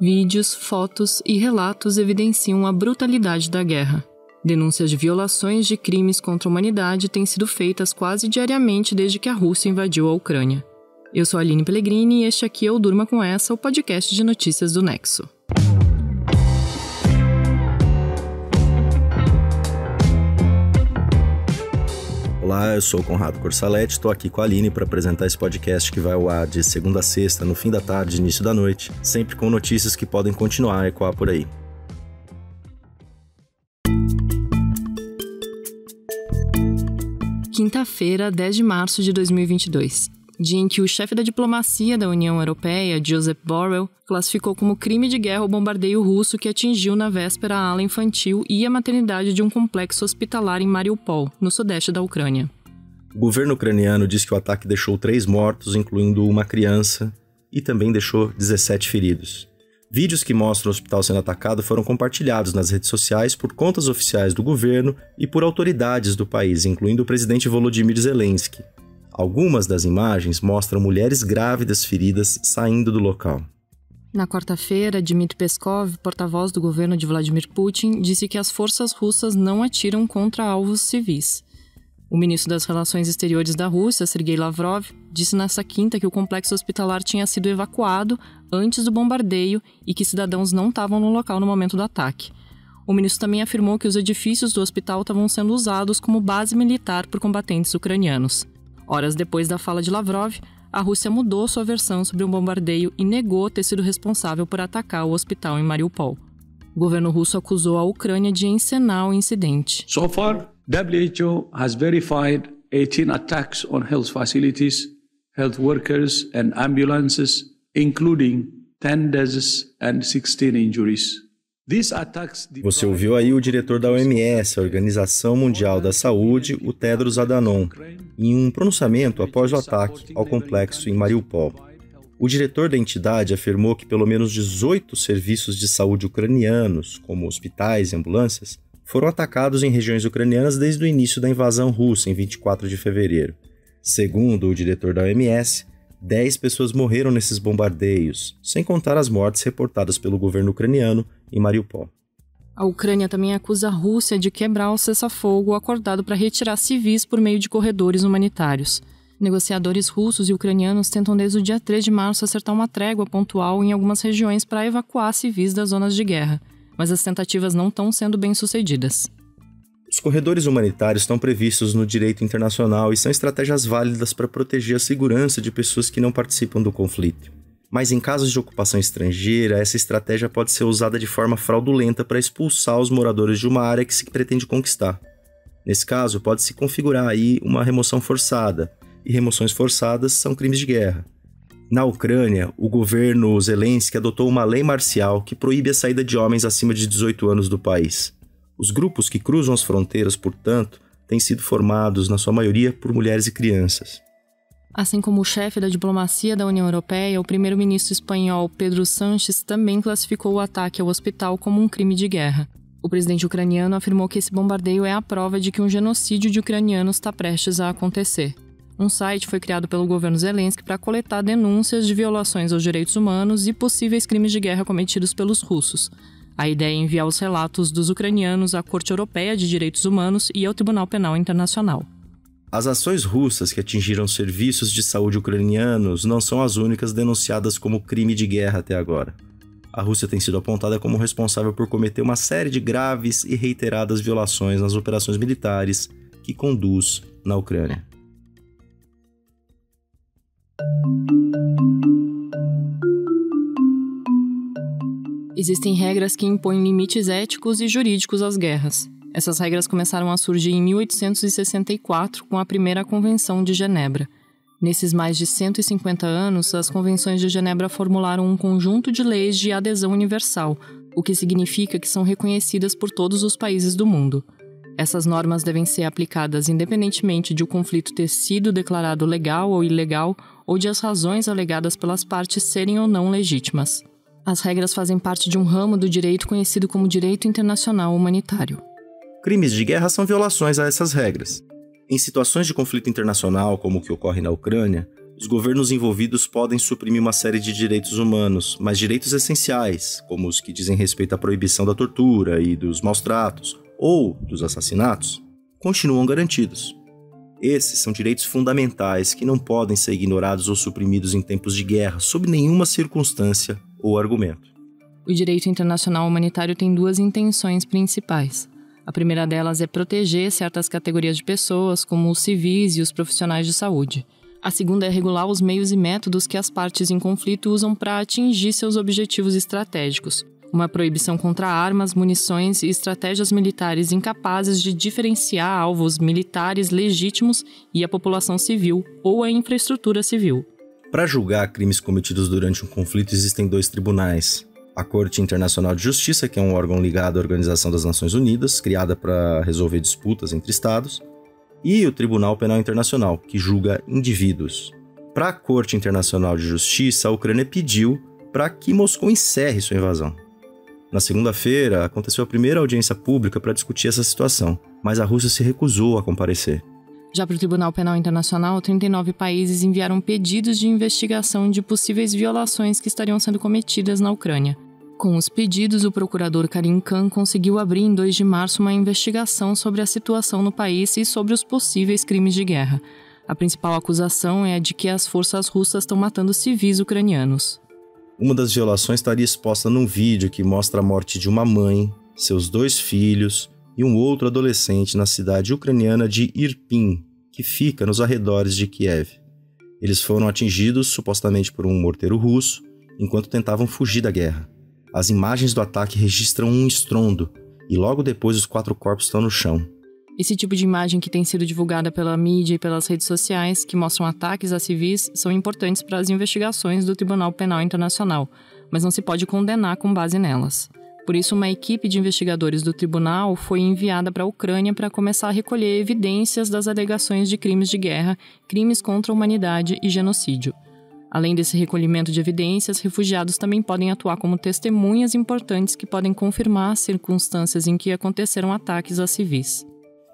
Vídeos, fotos e relatos evidenciam a brutalidade da guerra. Denúncias de violações de crimes contra a humanidade têm sido feitas quase diariamente desde que a Rússia invadiu a Ucrânia. Eu sou a Aline Pellegrini e este aqui é o Durma Com Essa, o podcast de notícias do Nexo. Olá, eu sou o Conrado Corsaletti, estou aqui com a Aline para apresentar esse podcast que vai ao ar de segunda a sexta, no fim da tarde, início da noite, sempre com notícias que podem continuar a ecoar por aí. Quinta-feira, 10 de março de 2022, dia em que o chefe da diplomacia da União Europeia, Josep Borrell, classificou como crime de guerra o bombardeio russo que atingiu na véspera a ala infantil e a maternidade de um complexo hospitalar em Mariupol, no sudeste da Ucrânia. O governo ucraniano diz que o ataque deixou 3 mortos, incluindo uma criança, e também deixou 17 feridos. Vídeos que mostram o hospital sendo atacado foram compartilhados nas redes sociais por contas oficiais do governo e por autoridades do país, incluindo o presidente Volodymyr Zelensky. Algumas das imagens mostram mulheres grávidas feridas saindo do local. Na quarta-feira, Dmitry Peskov, porta-voz do governo de Vladimir Putin, disse que as forças russas não atiram contra alvos civis. O ministro das Relações Exteriores da Rússia, Sergei Lavrov, disse nesta quinta que o complexo hospitalar tinha sido evacuado antes do bombardeio e que cidadãos não estavam no local no momento do ataque. O ministro também afirmou que os edifícios do hospital estavam sendo usados como base militar por combatentes ucranianos. Horas depois da fala de Lavrov, a Rússia mudou sua versão sobre o bombardeio e negou ter sido responsável por atacar o hospital em Mariupol. O governo russo acusou a Ucrânia de encenar o incidente. So far, WHO has verified 18 attacks on health facilities, health workers and ambulances, including 10 deaths and 16 injuries. Você ouviu aí o diretor da OMS, a Organização Mundial da Saúde, o Tedros Adhanom, em um pronunciamento após o ataque ao complexo em Mariupol. O diretor da entidade afirmou que pelo menos 18 serviços de saúde ucranianos, como hospitais e ambulâncias, foram atacados em regiões ucranianas desde o início da invasão russa, em 24 de fevereiro. Segundo o diretor da OMS, 10 pessoas morreram nesses bombardeios, sem contar as mortes reportadas pelo governo ucraniano em Mariupol. A Ucrânia também acusa a Rússia de quebrar o cessar-fogo acordado para retirar civis por meio de corredores humanitários. Negociadores russos e ucranianos tentam desde o dia 3 de março acertar uma trégua pontual em algumas regiões para evacuar civis das zonas de guerra, mas as tentativas não estão sendo bem-sucedidas. Os corredores humanitários estão previstos no direito internacional e são estratégias válidas para proteger a segurança de pessoas que não participam do conflito. Mas em casos de ocupação estrangeira, essa estratégia pode ser usada de forma fraudulenta para expulsar os moradores de uma área que se pretende conquistar. Nesse caso, pode-se configurar aí uma remoção forçada, e remoções forçadas são crimes de guerra. Na Ucrânia, o governo Zelensky adotou uma lei marcial que proíbe a saída de homens acima de 18 anos do país. Os grupos que cruzam as fronteiras, portanto, têm sido formados, na sua maioria, por mulheres e crianças. Assim como o chefe da diplomacia da União Europeia, o primeiro-ministro espanhol Pedro Sánchez também classificou o ataque ao hospital como um crime de guerra. O presidente ucraniano afirmou que esse bombardeio é a prova de que um genocídio de ucranianos está prestes a acontecer. Um site foi criado pelo governo Zelensky para coletar denúncias de violações aos direitos humanos e possíveis crimes de guerra cometidos pelos russos. A ideia é enviar os relatos dos ucranianos à Corte Europeia de Direitos Humanos e ao Tribunal Penal Internacional. As ações russas que atingiram serviços de saúde ucranianos não são as únicas denunciadas como crime de guerra até agora. A Rússia tem sido apontada como responsável por cometer uma série de graves e reiteradas violações nas operações militares que conduz na Ucrânia. Existem regras que impõem limites éticos e jurídicos às guerras. Essas regras começaram a surgir em 1864 com a primeira Convenção de Genebra. Nesses mais de 150 anos, as Convenções de Genebra formularam um conjunto de leis de adesão universal, o que significa que são reconhecidas por todos os países do mundo. Essas normas devem ser aplicadas independentemente de o conflito ter sido declarado legal ou ilegal ou de as razões alegadas pelas partes serem ou não legítimas. As regras fazem parte de um ramo do direito conhecido como direito internacional humanitário. Crimes de guerra são violações a essas regras. Em situações de conflito internacional, como o que ocorre na Ucrânia, Os governos envolvidos podem suprimir uma série de direitos humanos, mas direitos essenciais, como os que dizem respeito à proibição da tortura e dos maus-tratos, ou dos assassinatos, continuam garantidos. Esses são direitos fundamentais que não podem ser ignorados ou suprimidos em tempos de guerra, sob nenhuma circunstância ou argumento. O direito internacional humanitário tem duas intenções principais. A primeira delas é proteger certas categorias de pessoas, como os civis e os profissionais de saúde. A segunda é regular os meios e métodos que as partes em conflito usam para atingir seus objetivos estratégicos. Uma proibição contra armas, munições e estratégias militares incapazes de diferenciar alvos militares legítimos e a população civil ou a infraestrutura civil. Para julgar crimes cometidos durante um conflito, existem 2 tribunais. A Corte Internacional de Justiça, que é um órgão ligado à Organização das Nações Unidas, criada para resolver disputas entre estados, e o Tribunal Penal Internacional, que julga indivíduos. Para a Corte Internacional de Justiça, a Ucrânia pediu para que Moscou encerre sua invasão. Na segunda-feira, aconteceu a primeira audiência pública para discutir essa situação, mas a Rússia se recusou a comparecer. Já para o Tribunal Penal Internacional, 39 países enviaram pedidos de investigação de possíveis violações que estariam sendo cometidas na Ucrânia. Com os pedidos, o procurador Karim Khan conseguiu abrir em 2 de março uma investigação sobre a situação no país e sobre os possíveis crimes de guerra. A principal acusação é a de que as forças russas estão matando civis ucranianos. Uma das violações estaria exposta num vídeo que mostra a morte de uma mãe, seus 2 filhos e um outro adolescente na cidade ucraniana de Irpin, que fica nos arredores de Kiev. Eles foram atingidos supostamente por um morteiro russo enquanto tentavam fugir da guerra. As imagens do ataque registram um estrondo e logo depois os 4 corpos estão no chão. Esse tipo de imagem que tem sido divulgada pela mídia e pelas redes sociais, que mostram ataques a civis, são importantes para as investigações do Tribunal Penal Internacional, mas não se pode condenar com base nelas. Por isso, uma equipe de investigadores do tribunal foi enviada para a Ucrânia para começar a recolher evidências das alegações de crimes de guerra, crimes contra a humanidade e genocídio. Além desse recolhimento de evidências, refugiados também podem atuar como testemunhas importantes que podem confirmar as circunstâncias em que aconteceram ataques a civis.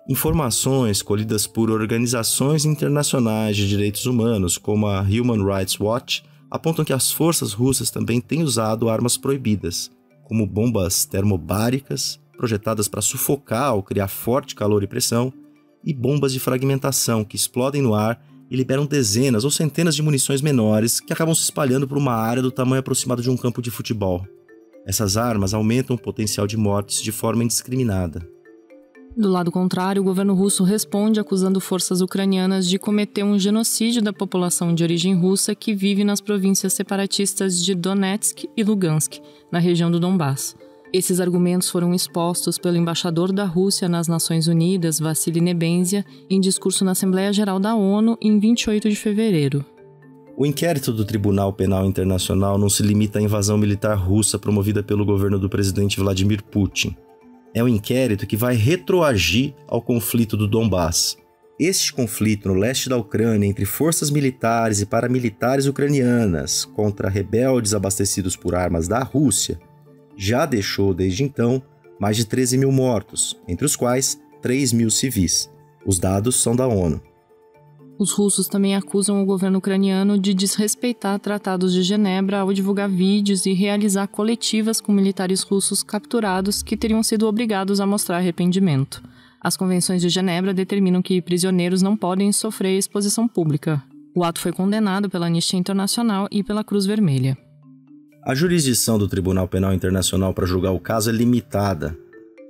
Informações colhidas por organizações internacionais de direitos humanos, como a Human Rights Watch, apontam que as forças russas também têm usado armas proibidas, como bombas termobáricas, projetadas para sufocar ou criar forte calor e pressão, e bombas de fragmentação que explodem no ar e liberam dezenas ou centenas de munições menores que acabam se espalhando por uma área do tamanho aproximado de um campo de futebol. Essas armas aumentam o potencial de mortes de forma indiscriminada. Do lado contrário, o governo russo responde acusando forças ucranianas de cometer um genocídio da população de origem russa que vive nas províncias separatistas de Donetsk e Lugansk, na região do Donbass. Esses argumentos foram expostos pelo embaixador da Rússia nas Nações Unidas, Vassily Nebenzia, em discurso na Assembleia Geral da ONU em 28 de fevereiro. O inquérito do Tribunal Penal Internacional não se limita à invasão militar russa promovida pelo governo do presidente Vladimir Putin. É um inquérito que vai retroagir ao conflito do Donbass. Este conflito no leste da Ucrânia entre forças militares e paramilitares ucranianas contra rebeldes abastecidos por armas da Rússia já deixou, desde então, mais de 13 mil mortos, entre os quais 3 mil civis. Os dados são da ONU. Os russos também acusam o governo ucraniano de desrespeitar tratados de Genebra ao divulgar vídeos e realizar coletivas com militares russos capturados que teriam sido obrigados a mostrar arrependimento. As convenções de Genebra determinam que prisioneiros não podem sofrer exposição pública. O ato foi condenado pela Anistia Internacional e pela Cruz Vermelha. A jurisdição do Tribunal Penal Internacional para julgar o caso é limitada.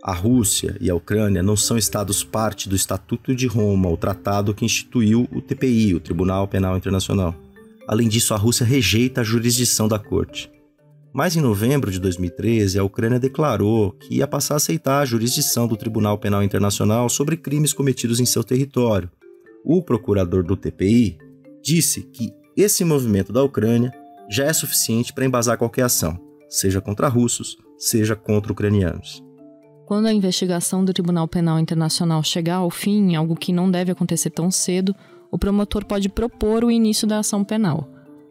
A Rússia e a Ucrânia não são estados parte do Estatuto de Roma, o tratado que instituiu o TPI, o Tribunal Penal Internacional. Além disso, a Rússia rejeita a jurisdição da Corte. Mas em novembro de 2013, a Ucrânia declarou que ia passar a aceitar a jurisdição do Tribunal Penal Internacional sobre crimes cometidos em seu território. O procurador do TPI disse que esse movimento da Ucrânia já é suficiente para embasar qualquer ação, seja contra russos, seja contra ucranianos. Quando a investigação do Tribunal Penal Internacional chegar ao fim, algo que não deve acontecer tão cedo, o promotor pode propor o início da ação penal.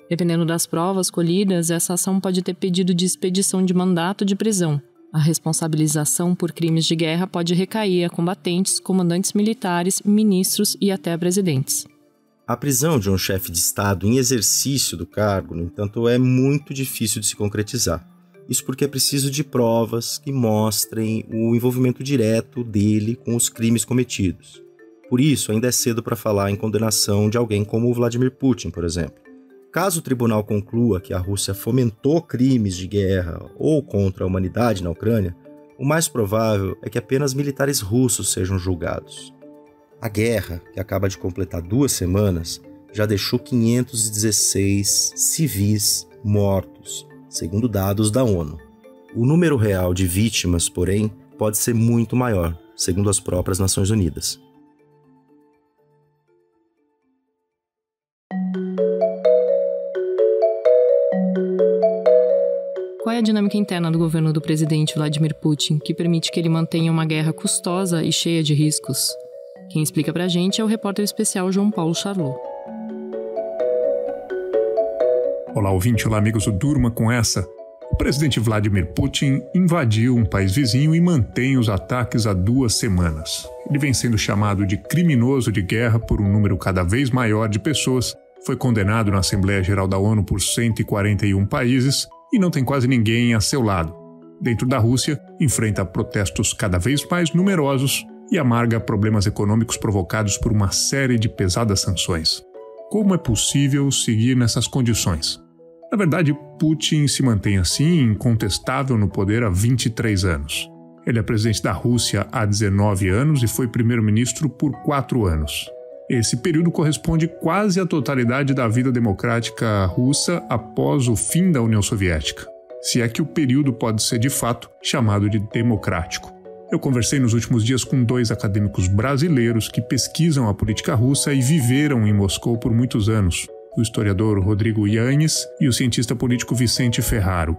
Dependendo das provas colhidas, essa ação pode ter pedido de expedição de mandato de prisão. A responsabilização por crimes de guerra pode recair a combatentes, comandantes militares, ministros e até a presidentes. A prisão de um chefe de Estado em exercício do cargo, no entanto, é muito difícil de se concretizar. Isso porque é preciso de provas que mostrem o envolvimento direto dele com os crimes cometidos. Por isso, ainda é cedo para falar em condenação de alguém como o Vladimir Putin, por exemplo. Caso o tribunal conclua que a Rússia fomentou crimes de guerra ou contra a humanidade na Ucrânia, o mais provável é que apenas militares russos sejam julgados. A guerra, que acaba de completar 2 semanas, já deixou 516 civis mortos, segundo dados da ONU. O número real de vítimas, porém, pode ser muito maior, segundo as próprias Nações Unidas. Qual é a dinâmica interna do governo do presidente Vladimir Putin que permite que ele mantenha uma guerra custosa e cheia de riscos? Quem explica pra gente é o repórter especial João Paulo Charlot. Olá, ouvinte, olá, amigos, o Durma com essa. O presidente Vladimir Putin invadiu um país vizinho e mantém os ataques há 2 semanas. Ele vem sendo chamado de criminoso de guerra por um número cada vez maior de pessoas, foi condenado na Assembleia Geral da ONU por 141 países e não tem quase ninguém a seu lado. Dentro da Rússia, enfrenta protestos cada vez mais numerosos e amarga problemas econômicos provocados por uma série de pesadas sanções. Como é possível seguir nessas condições? Na verdade, Putin se mantém assim incontestável no poder há 23 anos. Ele é presidente da Rússia há 19 anos e foi primeiro-ministro por 4 anos. Esse período corresponde quase à totalidade da vida democrática russa após o fim da União Soviética, se é que o período pode ser de fato chamado de democrático. Eu conversei nos últimos dias com 2 acadêmicos brasileiros que pesquisam a política russa e viveram em Moscou por muitos anos, o historiador Rodrigo Yannis e o cientista político Vicente Ferraro.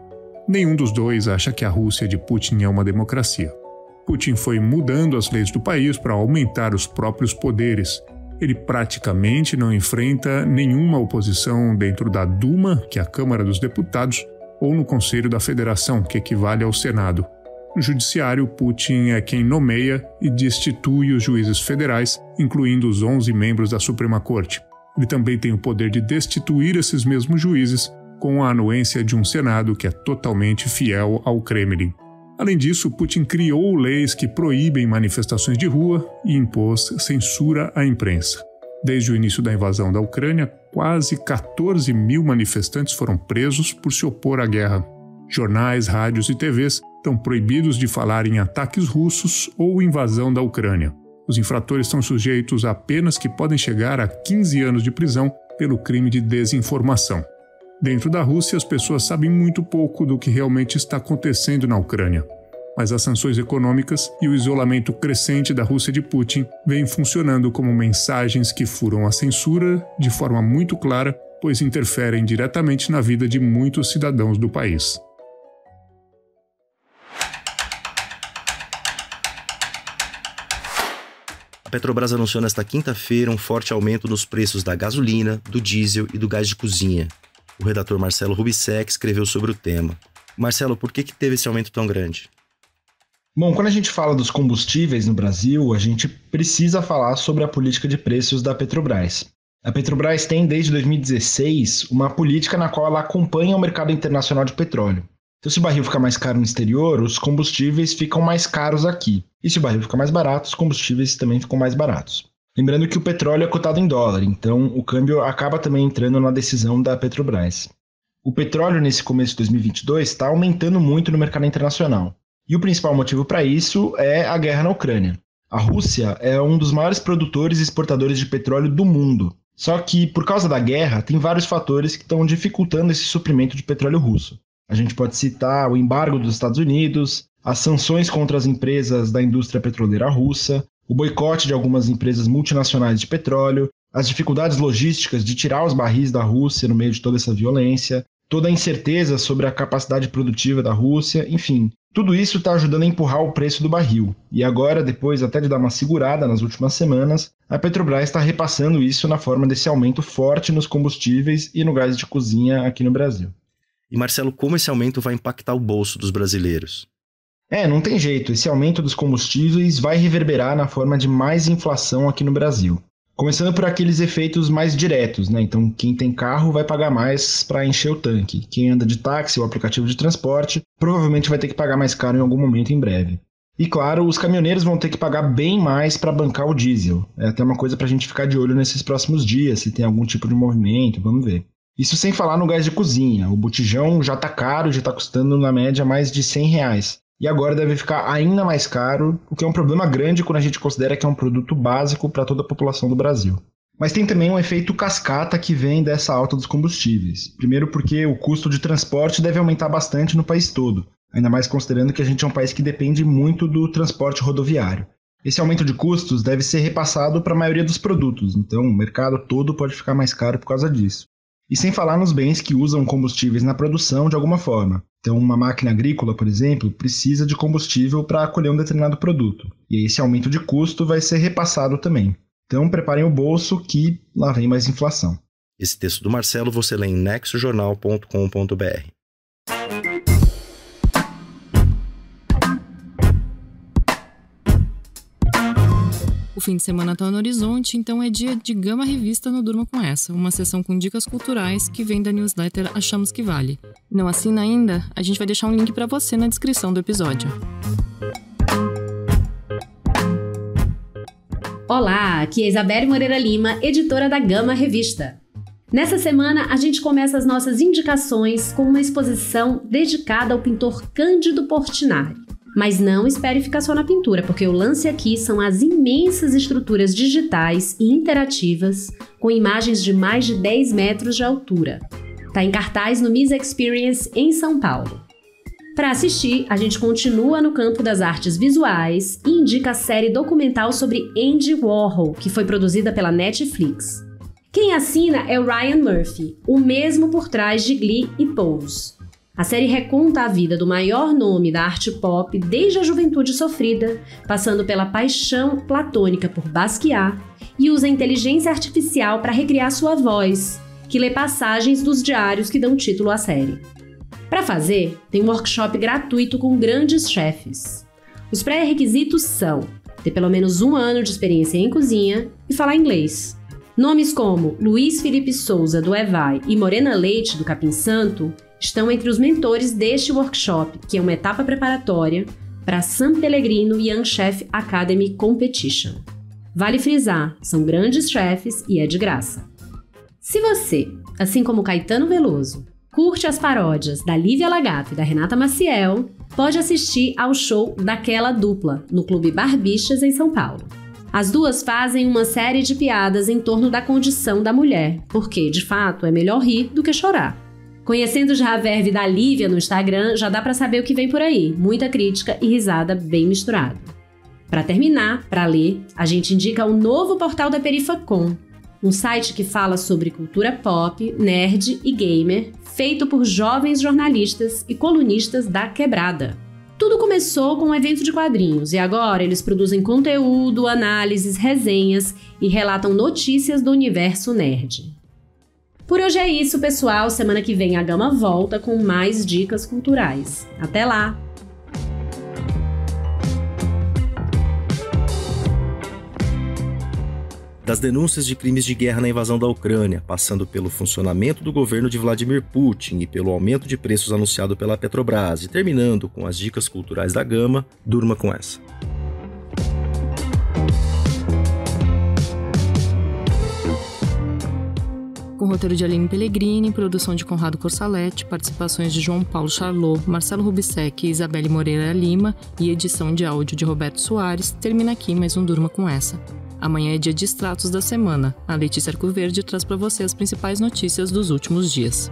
Nenhum dos dois acha que a Rússia de Putin é uma democracia. Putin foi mudando as leis do país para aumentar os próprios poderes. Ele praticamente não enfrenta nenhuma oposição dentro da Duma, que é a Câmara dos Deputados, ou no Conselho da Federação, que equivale ao Senado. No judiciário, Putin é quem nomeia e destitui os juízes federais, incluindo os 11 membros da Suprema Corte. Ele também tem o poder de destituir esses mesmos juízes com a anuência de um Senado que é totalmente fiel ao Kremlin. Além disso, Putin criou leis que proíbem manifestações de rua e impôs censura à imprensa. Desde o início da invasão da Ucrânia, quase 14 mil manifestantes foram presos por se opor à guerra. Jornais, rádios e TVs estão proibidos de falar em ataques russos ou invasão da Ucrânia. Os infratores são sujeitos a penas que podem chegar a 15 anos de prisão pelo crime de desinformação. Dentro da Rússia, as pessoas sabem muito pouco do que realmente está acontecendo na Ucrânia. Mas as sanções econômicas e o isolamento crescente da Rússia de Putin vêm funcionando como mensagens que furam a censura de forma muito clara, pois interferem diretamente na vida de muitos cidadãos do país. A Petrobras anunciou nesta quinta-feira um forte aumento nos preços da gasolina, do diesel e do gás de cozinha. O redator Marcelo Rubissec escreveu sobre o tema. Marcelo, por que teve esse aumento tão grande? Bom, quando a gente fala dos combustíveis no Brasil, a gente precisa falar sobre a política de preços da Petrobras. A Petrobras tem, desde 2016, uma política na qual ela acompanha o mercado internacional de petróleo. Então, se o barril fica mais caro no exterior, os combustíveis ficam mais caros aqui. E se o barril fica mais barato, os combustíveis também ficam mais baratos. Lembrando que o petróleo é cotado em dólar, então o câmbio acaba também entrando na decisão da Petrobras. O petróleo, nesse começo de 2022, está aumentando muito no mercado internacional. E o principal motivo para isso é a guerra na Ucrânia. A Rússia é um dos maiores produtores e exportadores de petróleo do mundo. Só que, por causa da guerra, tem vários fatores que estão dificultando esse suprimento de petróleo russo. A gente pode citar o embargo dos Estados Unidos, as sanções contra as empresas da indústria petroleira russa, o boicote de algumas empresas multinacionais de petróleo, as dificuldades logísticas de tirar os barris da Rússia no meio de toda essa violência, toda a incerteza sobre a capacidade produtiva da Rússia, enfim. Tudo isso está ajudando a empurrar o preço do barril. E agora, depois até de dar uma segurada nas últimas semanas, a Petrobras está repassando isso na forma desse aumento forte nos combustíveis e no gás de cozinha aqui no Brasil. E Marcelo, como esse aumento vai impactar o bolso dos brasileiros? Não tem jeito. Esse aumento dos combustíveis vai reverberar na forma de mais inflação aqui no Brasil. Começando por aqueles efeitos mais diretos, né? Então, quem tem carro vai pagar mais para encher o tanque. Quem anda de táxi ou aplicativo de transporte provavelmente vai ter que pagar mais caro em algum momento em breve. E claro, os caminhoneiros vão ter que pagar bem mais para bancar o diesel. É até uma coisa para a gente ficar de olho nesses próximos dias, se tem algum tipo de movimento, vamos ver. Isso sem falar no gás de cozinha. O botijão já está caro, já está custando na média mais de R$100. E agora deve ficar ainda mais caro, o que é um problema grande quando a gente considera que é um produto básico para toda a população do Brasil. Mas tem também um efeito cascata que vem dessa alta dos combustíveis. Primeiro porque o custo de transporte deve aumentar bastante no país todo, ainda mais considerando que a gente é um país que depende muito do transporte rodoviário. Esse aumento de custos deve ser repassado para a maioria dos produtos, então o mercado todo pode ficar mais caro por causa disso. E sem falar nos bens que usam combustíveis na produção de alguma forma. Então, uma máquina agrícola, por exemplo, precisa de combustível para colher um determinado produto. E esse aumento de custo vai ser repassado também. Então, preparem o bolso que lá vem mais inflação. Esse texto do Marcelo você lê em nexojornal.com.br. O fim de semana está no horizonte, então é dia de Gama Revista no Durma Com Essa, uma sessão com dicas culturais que vem da newsletter Achamos Que Vale. Não assina ainda? A gente vai deixar um link para você na descrição do episódio. Olá, aqui é Isabelle Moreira Lima, editora da Gama Revista. Nessa semana, a gente começa as nossas indicações com uma exposição dedicada ao pintor Cândido Portinari. Mas não espere ficar só na pintura, porque o lance aqui são as imensas estruturas digitais e interativas com imagens de mais de 10 metros de altura. Está em cartaz no Miss Experience em São Paulo. Para assistir, a gente continua no campo das artes visuais e indica a série documental sobre Andy Warhol, que foi produzida pela Netflix. Quem assina é o Ryan Murphy, o mesmo por trás de Glee e Pose. A série reconta a vida do maior nome da arte pop desde a juventude sofrida, passando pela paixão platônica por Basquiat, e usa a inteligência artificial para recriar sua voz, que lê passagens dos diários que dão título à série. Para fazer, tem um workshop gratuito com grandes chefes. Os pré-requisitos são ter pelo menos 1 ano de experiência em cozinha e falar inglês. Nomes como Luiz Felipe Souza, do Evai, e Morena Leite, do Capim Santo, estão entre os mentores deste workshop, que é uma etapa preparatória para a San Pellegrino Young Chef Academy Competition. Vale frisar, são grandes chefes e é de graça. Se você, assim como Caetano Veloso, curte as paródias da Lívia Lagato e da Renata Maciel, pode assistir ao show Daquela Dupla, no Clube Barbixas, em São Paulo. As duas fazem uma série de piadas em torno da condição da mulher, porque, de fato, é melhor rir do que chorar. Conhecendo já a verve da Lívia no Instagram, já dá pra saber o que vem por aí. Muita crítica e risada bem misturada. Para terminar, para ler, a gente indica o novo portal da Perifacom, um site que fala sobre cultura pop, nerd e gamer, feito por jovens jornalistas e colunistas da Quebrada. Tudo começou com um evento de quadrinhos e agora eles produzem conteúdo, análises, resenhas e relatam notícias do universo nerd. Por hoje é isso, pessoal. Semana que vem a Gama volta com mais dicas culturais. Até lá! Das denúncias de crimes de guerra na invasão da Ucrânia, passando pelo funcionamento do governo de Vladimir Putin e pelo aumento de preços anunciado pela Petrobras e terminando com as dicas culturais da Gama, durma com essa. Com roteiro de Aline Pellegrini, produção de Conrado Corsaletti, participações de João Paulo Charlot, Marcelo Rubissec e Isabelle Moreira Lima e edição de áudio de Roberto Soares, termina aqui mais um Durma Com Essa. Amanhã é dia de extratos da semana. A Letícia Arcoverde traz para você as principais notícias dos últimos dias.